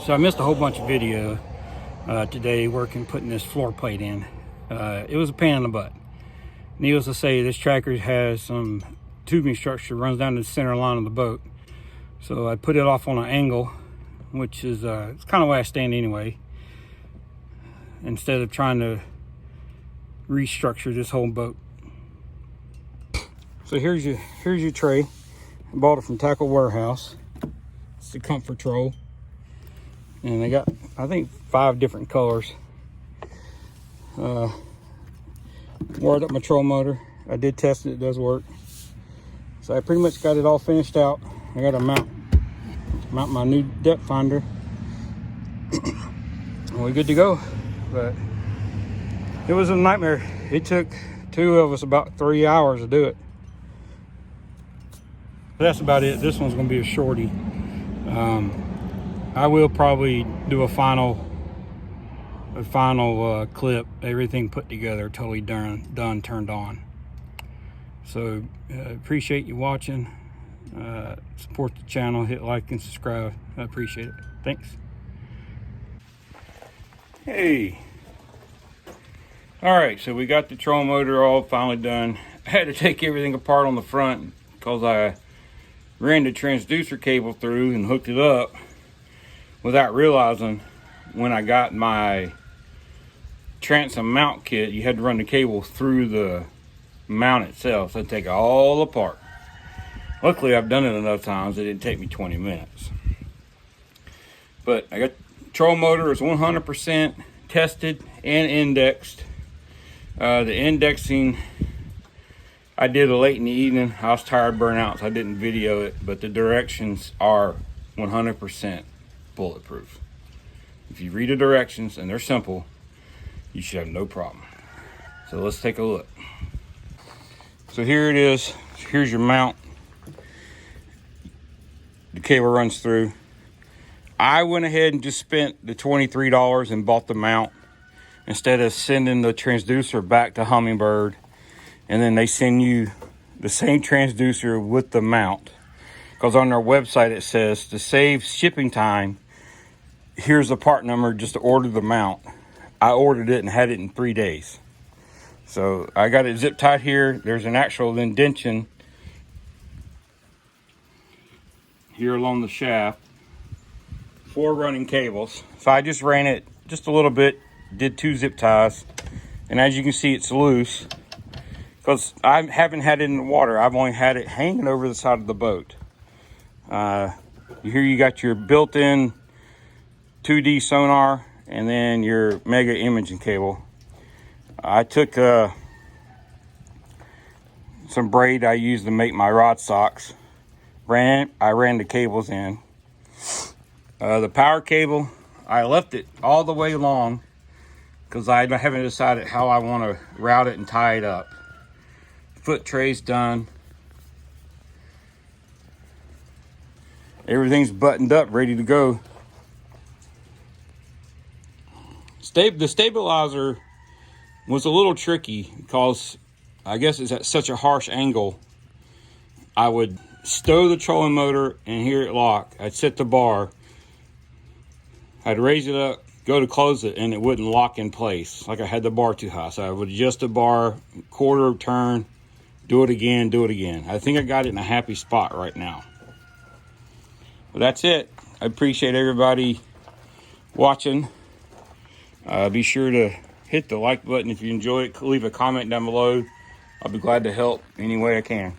So I missed a whole bunch of video today putting this floor plate in. It was a pain in the butt. Needless to say, this tracker has some tubing structure runs down to the center line of the boat. So I put it off on an angle, which is it's kind of where I stand anyway, instead of trying to restructure this whole boat. So here's your tray. I bought it from Tacker Warehouse. It's the comfort troll, and they got, I think, 5 different colors. Wired up my troll motor. I did test it, it does work. So I pretty much got it all finished out. I got to mount my new depth finder. And we're good to go. But it was a nightmare. It took 2 of us about 3 hours to do it. But that's about it. This one's going to be a shorty. I will probably do a final clip, everything put together, totally done, turned on. So appreciate you watching. Support the channel, hit like and subscribe. I appreciate it. Thanks. Hey. All right, so we got the troll motor all finally done. I had to take everything apart on the front because I ran the transducer cable through and hooked it up without realizing when I got my transom mount kit, you had to run the cable through the mount itself, so I'd take it all apart. Luckily, I've done it enough times it didn't take me 20 minutes. But I got the troll motor is 100% tested and indexed. The indexing I did late in the evening. I was tired, burnt out, so I didn't video it, but the directions are 100% bulletproof. If you read the directions, and they're simple, you should have no problem. So let's take a look. So here it is. Here's your mount. The cable runs through. I went ahead and just spent the $23 and bought the mount instead of sending the transducer back to Humminbird, and then they send you the same transducer with the mount. Because on their website it says to save shipping time, here's the part number just to order the mount. I ordered it and had it in 3 days. So I got it zip tied here. There's an actual indentation here along the shaft. 4 running cables. So I just ran it just a little bit, did 2 zip ties. And as you can see, it's loose because I haven't had it in the water. I've only had it hanging over the side of the boat. Here you got your built-in 2D sonar and then your mega imaging cable. I took some braid I used to make my rod socks. I ran the cables in. The power cable, I left it all the way long because I haven't decided how I want to route it and tie it up. Foot tray's done. Everything's buttoned up, ready to go. The stabilizer was a little tricky because I guess it's at such a harsh angle. I would stow the trolling motor and hear it lock. I'd set the bar. I'd raise it up, go to close it, and it wouldn't lock in place. Like I had the bar too high. So I would adjust the bar, quarter turn, do it again, do it again. I think I got it in a happy spot right now. But that's it. I appreciate everybody watching. Be sure to hit the like button if you enjoy it. Leave a comment down below. I'll be glad to help any way I can.